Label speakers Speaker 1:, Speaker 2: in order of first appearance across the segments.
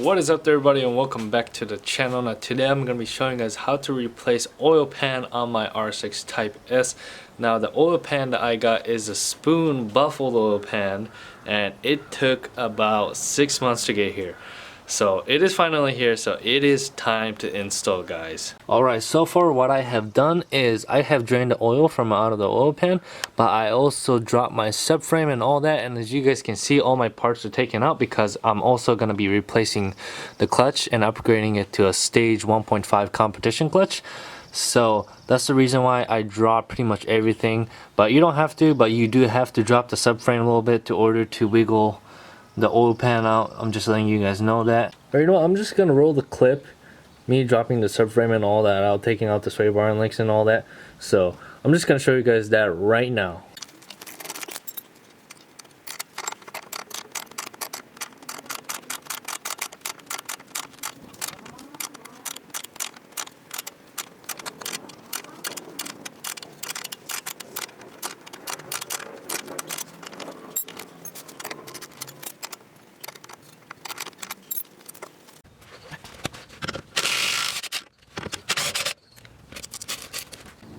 Speaker 1: What is up there, everybody, and welcome back to the channel. Now today I'm going to be showing you guys how to replace oil pan on my RSX Type S. Now the oil pan that I got is a spoon Baffled oil pan, and it took about 6 months to get here. So it is finally here, so it is time to install, guys. Alright, so far what I have done is I have drained the oil from out of the oil pan, but I also dropped my subframe and all that, and as you guys can see, all my parts are taken out because I'm also going to be replacing the clutch and upgrading it to a stage 1.5 competition clutch. So that's the reason why I dropped pretty much everything, but you don't have to, but you do have to drop the subframe a little bit to order to wiggle the oil pan out. I'm just letting you guys know that. Or you know what, I'm just gonna roll the clip, me dropping the subframe and all that out, taking out the sway bar and links and all that. So I'm just gonna show you guys that right now.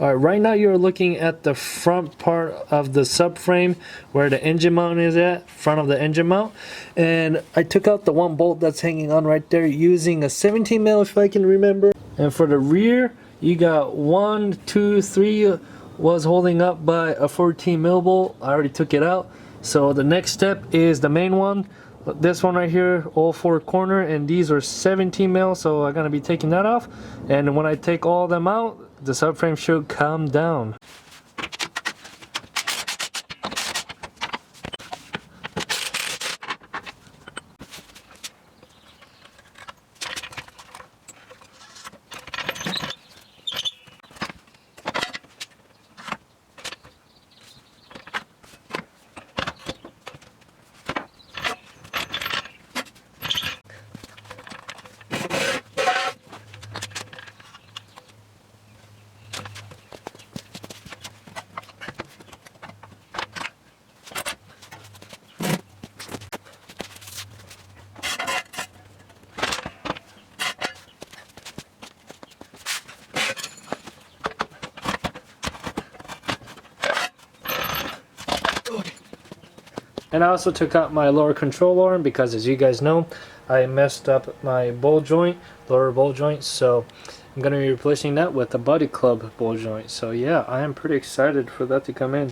Speaker 1: Alright, right now you're looking at the front part of the subframe where the engine mount is at, front of the engine mount. And I took out the one bolt that's hanging on right there using a 17 mil if I can remember. And for the rear, you got 1, 2, 3 was holding up by a 14 mil bolt. I already took it out. So the next step is the main one. This one right here, all 4 corner, and these are 17 mil, so I'm gonna be taking that off. And when I take all of them out, the subframe should come down. And I also took out my lower control arm because, as you guys know, I messed up my ball joint, lower ball joint, so I'm going to be replacing that with a Buddy Club ball joint. So yeah, I am pretty excited for that to come in.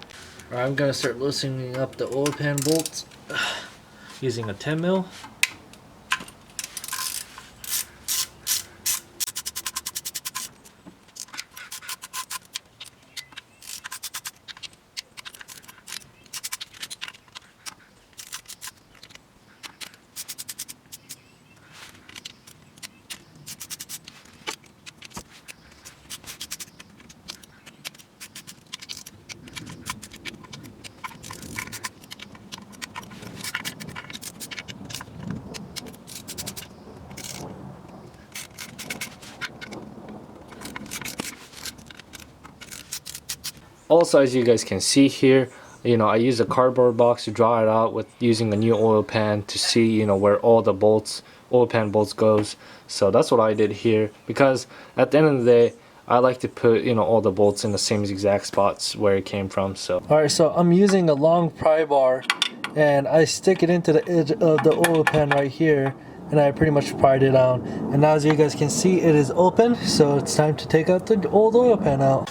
Speaker 1: Alright, I'm going to start loosening up the oil pan bolts using a 10 mil. Also, as you guys can see here, you know, I used a cardboard box to draw it out with using a new oil pan to see, you know, where all the bolts, oil pan bolts goes. So that's what I did here, because at the end of the day, I like to put, you know, all the bolts in the same exact spots where it came from. So alright, so I'm using a long pry bar and I stick it into the edge of the oil pan right here, and I pretty much pried it down. And now, as you guys can see, it is open, so it's time to take out the old oil pan out.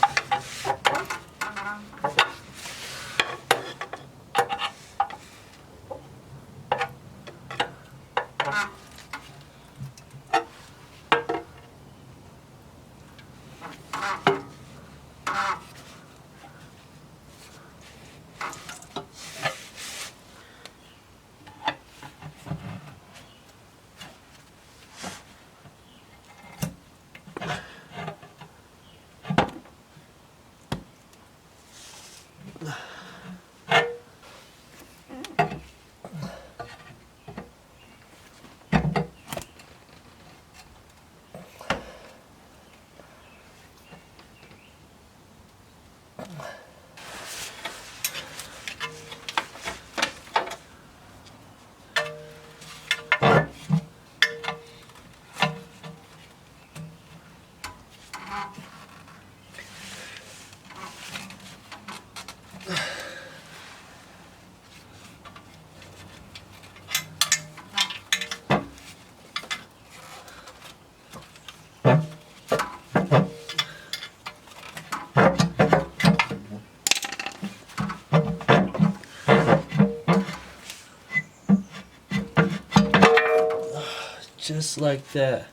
Speaker 1: just like that,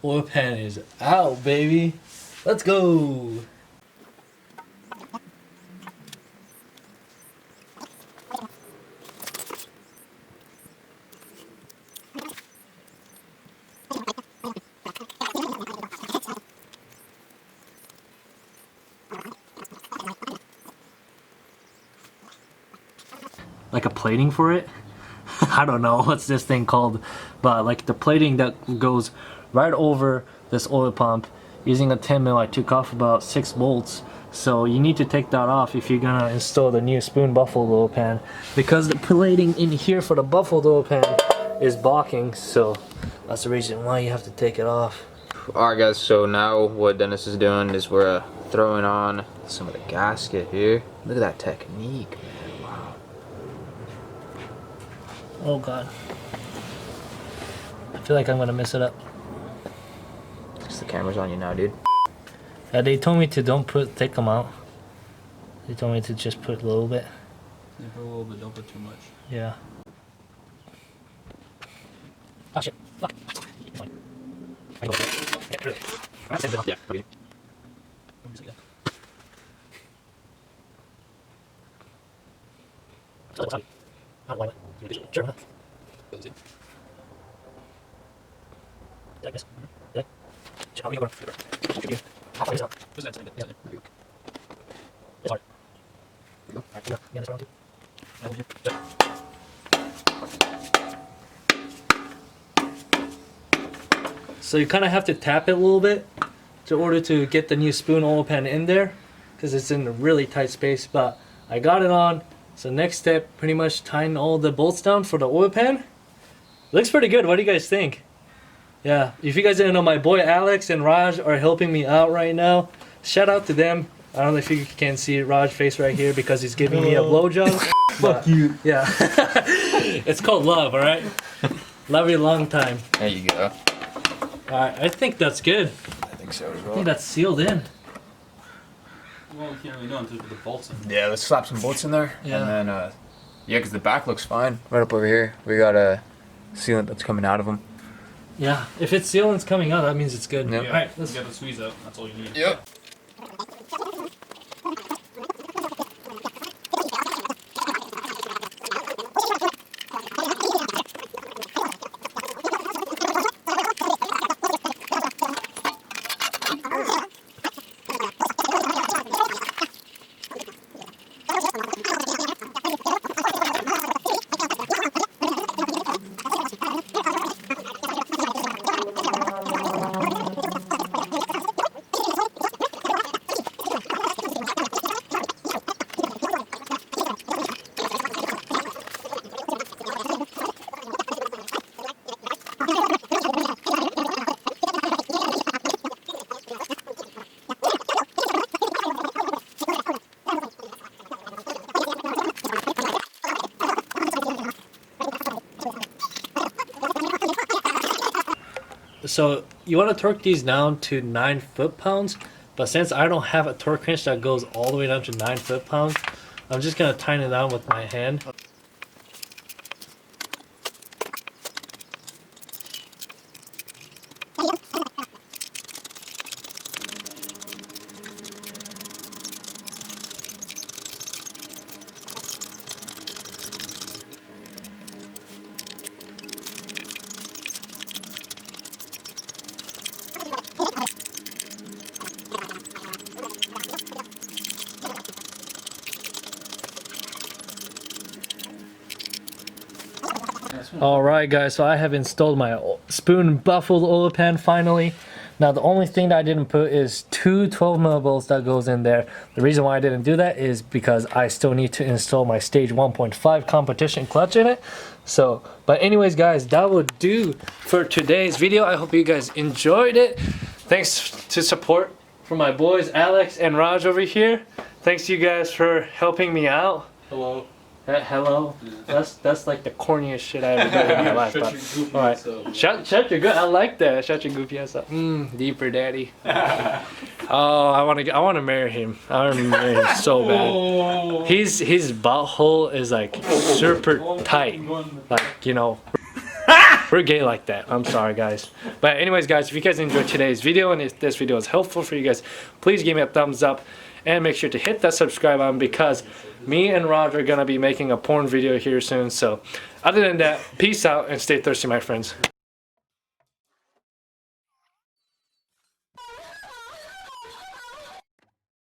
Speaker 1: oil pan is out, baby. Let's go. Like a plating for it. I don't know what's this thing called, but like the plating that goes right over this oil pump. Using a 10 mil, I took off about 6 bolts. So you need to take that off if you're gonna install the new Spoon Baffled oil pan, because the plating in here for the Baffled oil pan is balking. So that's the reason why you have to take it off.
Speaker 2: Alright guys, so now what Dennis is doing is we're throwing on some of the gasket here. Look at that technique, man. Wow.
Speaker 1: Oh god. I feel like I'm gonna mess it up.
Speaker 2: The camera's on you now, dude.
Speaker 1: They told me to don't put thick amount. They told me to just put a little bit.
Speaker 3: Yeah, put a little bit, don't put too much.
Speaker 1: Yeah. Oh shit. Fuck. I go. Yeah. Sure. So you kind of have to tap it a little bit in order to get the new spoon oil pan in there, because it's in a really tight space. But I got it on. So next step, pretty much tying all the bolts down for the oil pan. Looks pretty good. What do you guys think? Yeah, if you guys didn't know, my boy Alex and Raj are helping me out right now. Shout out to them. I don't know if you can see Raj's face right here because he's giving me a blowjob.
Speaker 3: Fuck you.
Speaker 1: Yeah. It's called love, alright? Love you a long time.
Speaker 2: There you go.
Speaker 1: Alright, I think that's good.
Speaker 2: I think so as
Speaker 1: I
Speaker 2: well.
Speaker 1: think that's sealed in.
Speaker 3: Well, we can't really know until we put the bolts in.
Speaker 2: Yeah, let's slap some bolts in there.
Speaker 1: Yeah.
Speaker 2: And then, yeah, because the back looks fine. Right up over here, we got a sealant that's coming out of them.
Speaker 1: Yeah, if it's sealant's coming out, that means it's good.
Speaker 2: Yep.
Speaker 3: Yeah,
Speaker 1: Alright,
Speaker 3: you
Speaker 1: let's
Speaker 3: got the squeeze out, that's all you need.
Speaker 2: Yep.
Speaker 1: So you want to torque these down to 9 foot-pounds, but since I don't have a torque wrench that goes all the way down to 9 foot-pounds, I'm just gonna tighten it down with my hand. Alright guys, so I have installed my Spoon Baffled oil pan finally. Now the only thing that I didn't put is 2 12mm bolts that goes in there. The reason why I didn't do that is because I still need to install my stage 1.5 competition clutch in it. So, but anyways guys, that will do for today's video. I hope you guys enjoyed it. Thanks to support from my boys Alex and Raj over here. Thanks you guys for helping me out.
Speaker 3: Hello.
Speaker 1: Hello. That's like the corniest shit I ever did in my life. But, all right. Shut your good. I like that. Shut your goofy ass up. Deeper, daddy. Oh, I want to marry him. I want to marry him so bad. His butthole is like super tight. Like, you know, we're gay like that. I'm sorry, guys. But anyways, guys, if you guys enjoyed today's video and if this video is helpful for you guys, please give me a thumbs up and make sure to hit that subscribe button because me and Roger are gonna be making a porn video here soon. So other than that, peace out and stay thirsty, my friends.